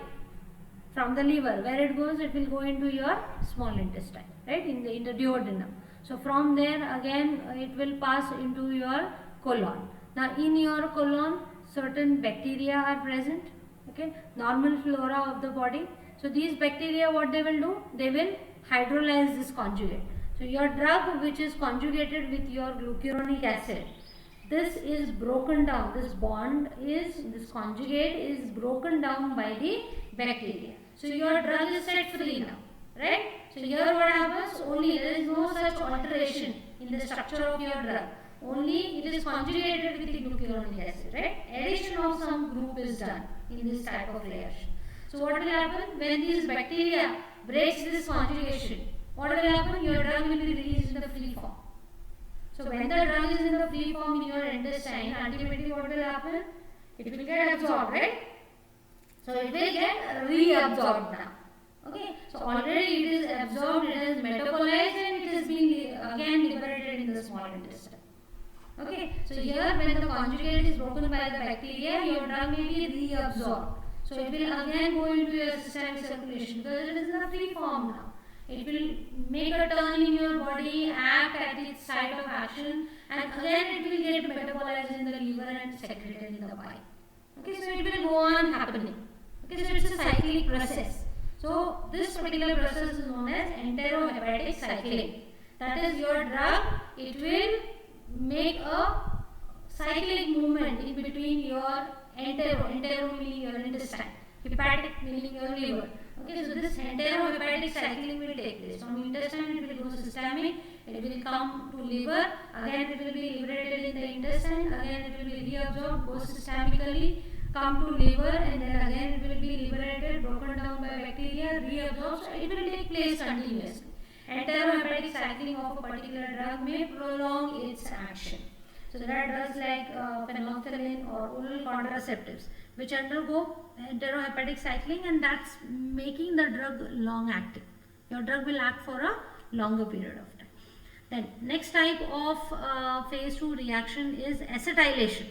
from the liver, where it goes, it will go into your small intestine, right, in the duodenum. So from there again it will pass into your colon. Now in your colon certain bacteria are present, okay, normal flora of the body. So these bacteria, what they will do? They will hydrolyze this conjugate. So your drug which is conjugated with your glucuronic acid, this is broken down, this conjugate is broken down by the bacteria. So your drug is set free now, right? So here what happens? Only there is no such alteration in the structure of your drug. Only it is conjugated with the glucuronic acid, right? Addition of some group is done in this type of reaction. So what will happen? When these bacteria breaks this conjugation, what will happen? Your drug will be released in the free form. So when the drug is in the free form in your intestine, ultimately what will happen? It will get absorbed, right? So it will get reabsorbed now. Okay, so already it is absorbed, it is metabolized and it is being again liberated in the small intestine. Okay, so here when the conjugate is broken by the bacteria, your drug may be reabsorbed. So it will again go into your systemic circulation because it is in a free form now. It will make a turn in your body, act at its site of action, and again it will get metabolized in the liver and secreted in the bile. Okay, so it will go on happening. Okay, so it's a cyclic process. So this particular process is known as enterohepatic cycling. That is, your drug, it will make a cyclic movement in between your entero meaning your intestine, hepatic meaning your liver. Okay, so this enterohepatic cycling will take place. From intestine it will go systemic, it will come to liver, again it will be liberated in the intestine, again it will be reabsorbed, go systemically, come to liver, and then again it will be liberated, broken down by bacteria, reabsorbed. So it will take place continuously. Enterohepatic cycling of a particular drug may prolong its action. So there are drugs like phenolphthalein or oral contraceptives which undergo enterohepatic cycling, and that's making the drug long acting. Your drug will act for a longer period of time. Then next type of phase 2 reaction is acetylation.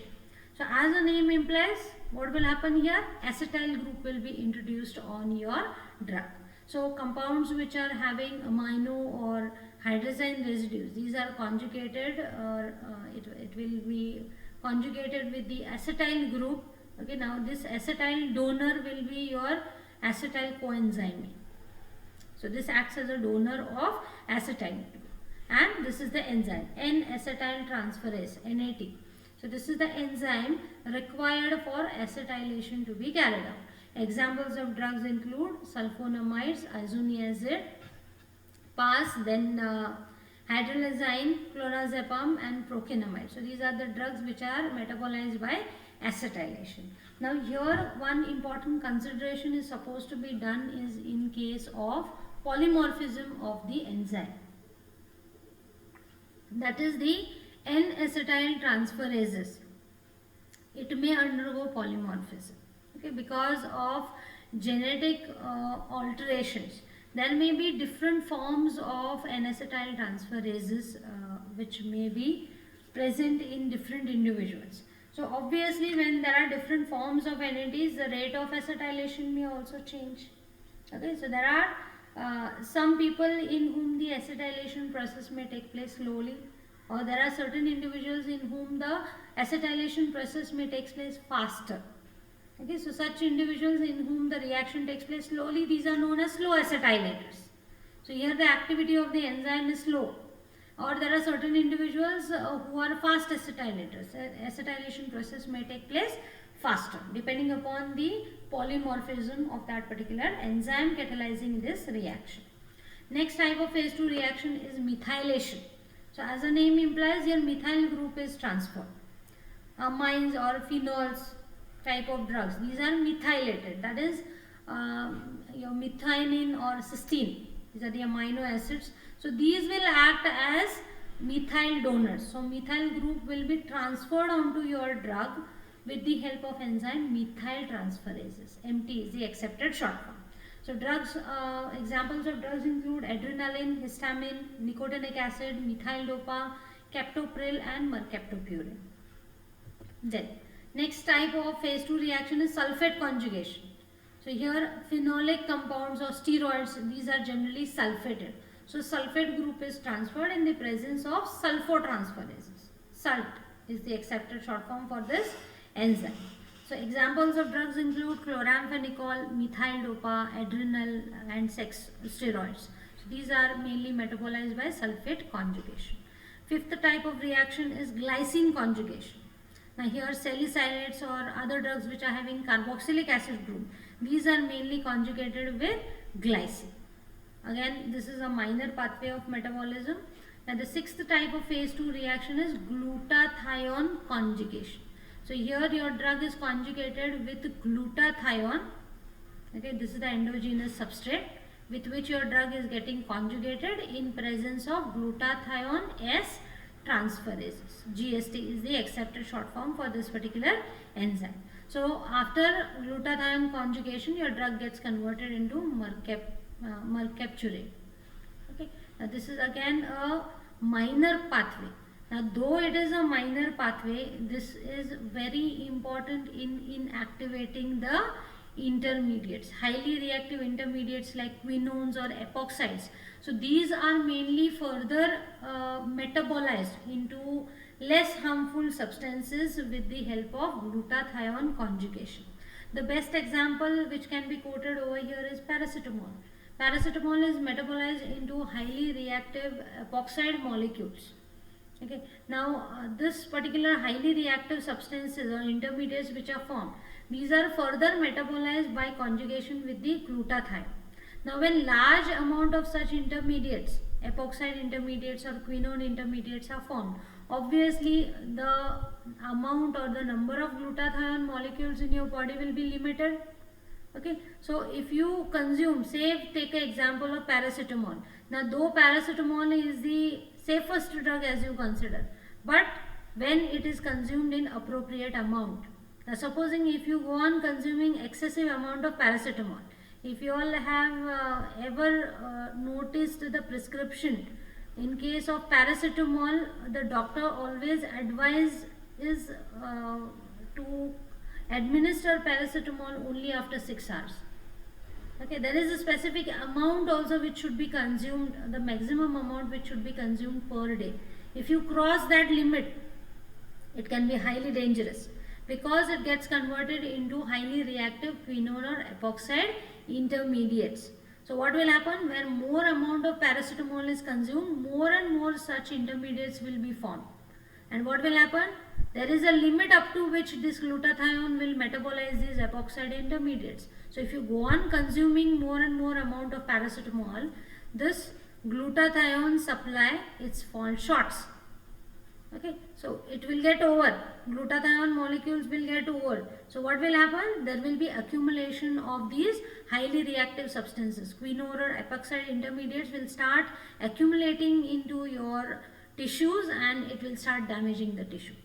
So as the name implies, what will happen here? Acetyl group will be introduced on your drug. So compounds which are having amino or hydrazine residues, these are conjugated, or it will be conjugated with the acetyl group. Okay, now this acetyl donor will be your acetyl coenzyme. So this acts as a donor of acetyl, and this is the enzyme N-acetyl transferase, NAT. So this is the enzyme required for acetylation to be carried out. Examples of drugs include sulfonamides, isoniazid, PAS, then hydrolazine, clorazepam and prokinamide. So these are the drugs which are metabolized by acetylation. Now here one important consideration is supposed to be done is in case of polymorphism of the enzyme. That is the N-acetyl transferases. It may undergo polymorphism, okay, because of genetic alterations. There may be different forms of N-acetyl transferases which may be present in different individuals. So obviously when there are different forms of NADs, the rate of acetylation may also change. Okay, so there are some people in whom the acetylation process may take place slowly, or there are certain individuals in whom the acetylation process may take place faster. Okay, so such individuals in whom the reaction takes place slowly, these are known as slow acetylators. So here the activity of the enzyme is slow. Or there are certain individuals who are fast acetylators. Acetylation process may take place faster depending upon the polymorphism of that particular enzyme catalyzing this reaction. Next type of phase 2 reaction is methylation. So as the name implies, here methyl group is transferred. Amines or phenols type of drugs, these are methylated, that is your methionine or cysteine, these are the amino acids. So these will act as methyl donors. So methyl group will be transferred onto your drug with the help of enzyme methyl transferases. MT is the accepted short form. So drugs, examples of drugs include adrenaline, histamine, nicotinic acid, methyl dopa, captopril and mercaptopurine. Then next type of phase 2 reaction is sulfate conjugation. So here phenolic compounds or steroids, these are generally sulfated. So sulfate group is transferred in the presence of sulfotransferases. SALT is the accepted short form for this enzyme. So examples of drugs include chloramphenicol, methyl dopa, adrenal and sex steroids. So these are mainly metabolized by sulfate conjugation. Fifth type of reaction is glycine conjugation. Now here salicylates or other drugs which are having carboxylic acid group, these are mainly conjugated with glycine. Again, this is a minor pathway of metabolism. Now the sixth type of phase 2 reaction is glutathione conjugation. So here your drug is conjugated with glutathione. Okay, this is the endogenous substrate with which your drug is getting conjugated in presence of glutathione S transferases. GST is the accepted short form for this particular enzyme. So after glutathione conjugation, your drug gets converted into mercapturate. Okay, now this is again a minor pathway. Now though it is a minor pathway, this is very important in activating the intermediates, highly reactive intermediates like quinones or epoxides. So these are mainly further metabolized into less harmful substances with the help of glutathione conjugation. The best example which can be quoted over here is paracetamol. Paracetamol is metabolized into highly reactive epoxide molecules. Okay. Now this particular highly reactive substances or intermediates which are formed, these are further metabolized by conjugation with the glutathione. Now when large amount of such intermediates, epoxide intermediates or quinone intermediates are formed, obviously the amount or the number of glutathione molecules in your body will be limited. Okay, so if you consume, say take an example of paracetamol. Now though paracetamol is the safest drug as you consider, but when it is consumed in appropriate amount. Now supposing if you go on consuming excessive amount of paracetamol, if you all have ever noticed the prescription, in case of paracetamol, the doctor always advises to administer paracetamol only after 6 hours. Okay, there is a specific amount also which should be consumed, the maximum amount which should be consumed per day. If you cross that limit, it can be highly dangerous because it gets converted into highly reactive quinone or epoxide intermediates. So what will happen? Where more amount of paracetamol is consumed, more and more such intermediates will be formed. And what will happen? There is a limit up to which this glutathione will metabolize these epoxide intermediates. So if you go on consuming more and more amount of paracetamol, this glutathione supply it's fall shorts. Okay, so it will get over. Glutathione molecules will get over. So what will happen? There will be accumulation of these highly reactive substances. Quinone or epoxide intermediates will start accumulating into your tissues and it will start damaging the tissue.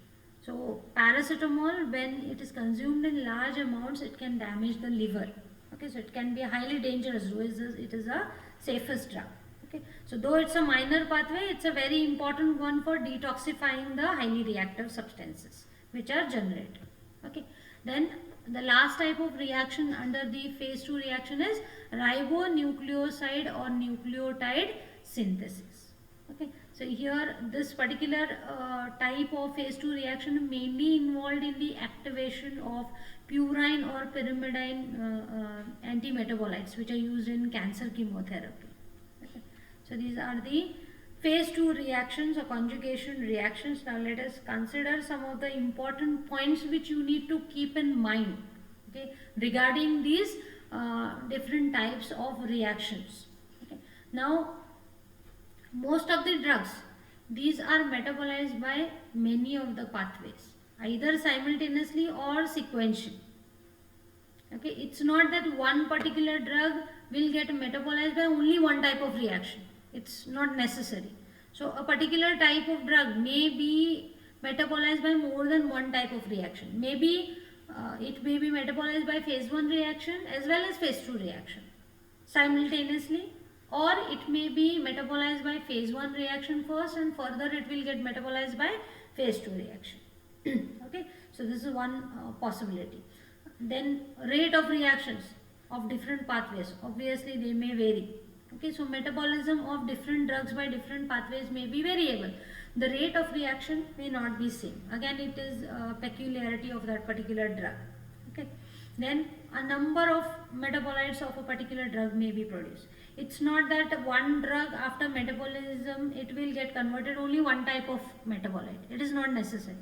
So paracetamol, when it is consumed in large amounts, it can damage the liver. Okay, so it can be highly dangerous. It is a safest drug. Okay, so though it's a minor pathway, it's a very important one for detoxifying the highly reactive substances which are generated. Okay, then the last type of reaction under the phase 2 reaction is ribonucleoside or nucleotide synthesis. Okay, so here this particular type of phase 2 reaction mainly involved in the activation of purine or pyrimidine antimetabolites which are used in cancer chemotherapy. Okay. So these are the phase 2 reactions or conjugation reactions. Now let us consider some of the important points which you need to keep in mind, okay, regarding these different types of reactions. Okay. Now most of the drugs, these are metabolized by many of the pathways, either simultaneously or sequentially. Okay, it's not that one particular drug will get metabolized by only one type of reaction. It's not necessary. So a particular type of drug may be metabolized by more than one type of reaction. Maybe it may be metabolized by phase 1 reaction as well as phase 2 reaction simultaneously, or it may be metabolized by phase 1 reaction first and further it will get metabolized by phase 2 reaction. Okay, so this is one possibility. Then rate of reactions of different pathways, obviously they may vary. Okay, so metabolism of different drugs by different pathways may be variable. The rate of reaction may not be same. Again, it is a peculiarity of that particular drug. Okay, then a number of metabolites of a particular drug may be produced. It's not that one drug after metabolism it will get converted only one type of metabolite. It is not necessary.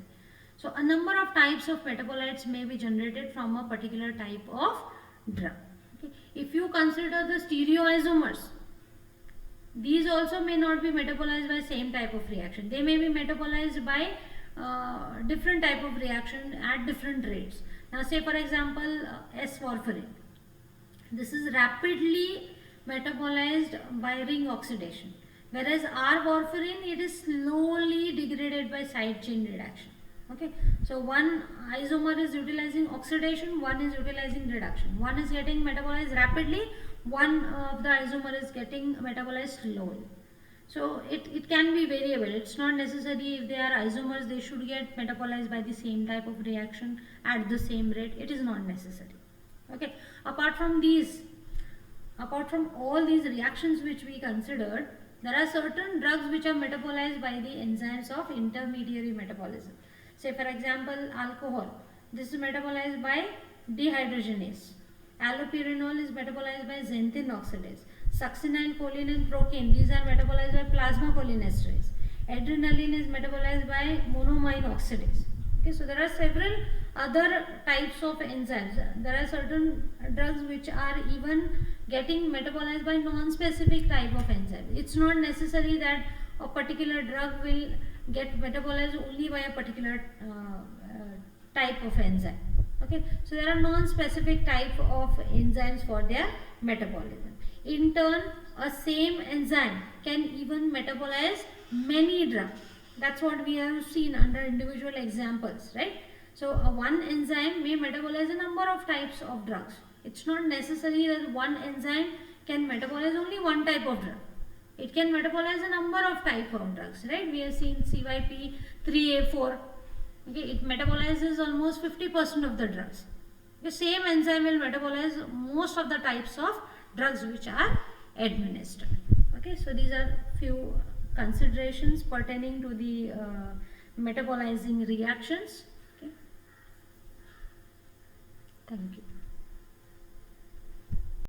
So a number of types of metabolites may be generated from a particular type of drug. Okay. If you consider the stereoisomers, these also may not be metabolized by same type of reaction. They may be metabolized by different type of reaction at different rates. Now say for example S-warfarin. This is rapidly metabolized by ring oxidation, whereas R-warfarin it is slowly degraded by side chain reduction. Okay, so one isomer is utilizing oxidation, one is utilizing reduction. One is getting metabolized rapidly, one of the isomer is getting metabolized slowly. So it can be variable. It's not necessary if they are isomers they should get metabolized by the same type of reaction at the same rate. It is not necessary. Okay, apart from all these reactions which we considered, there are certain drugs which are metabolized by the enzymes of intermediary metabolism. Say for example alcohol, this is metabolized by dehydrogenase. Allopurinol is metabolized by xanthine oxidase. Succinyl choline and procaine, these are metabolized by plasma cholinesterase. Adrenaline is metabolized by monoamine oxidase. Okay, so there are several other types of enzymes. There are certain drugs which are even getting metabolized by non-specific type of enzyme. It's not necessary that a particular drug will get metabolized only by a particular type of enzyme. Okay, so there are non-specific type of enzymes for their metabolism. In turn, a same enzyme can even metabolize many drugs. That's what we have seen under individual examples, right? So one enzyme may metabolize a number of types of drugs. It's not necessary that one enzyme can metabolize only one type of drug. It can metabolize a number of type of drugs, right? We have seen CYP3A4. Okay, it metabolizes almost 50% of the drugs. The same enzyme will metabolize most of the types of drugs which are administered. Okay, so these are few considerations pertaining to the metabolizing reactions. Okay. Thank you.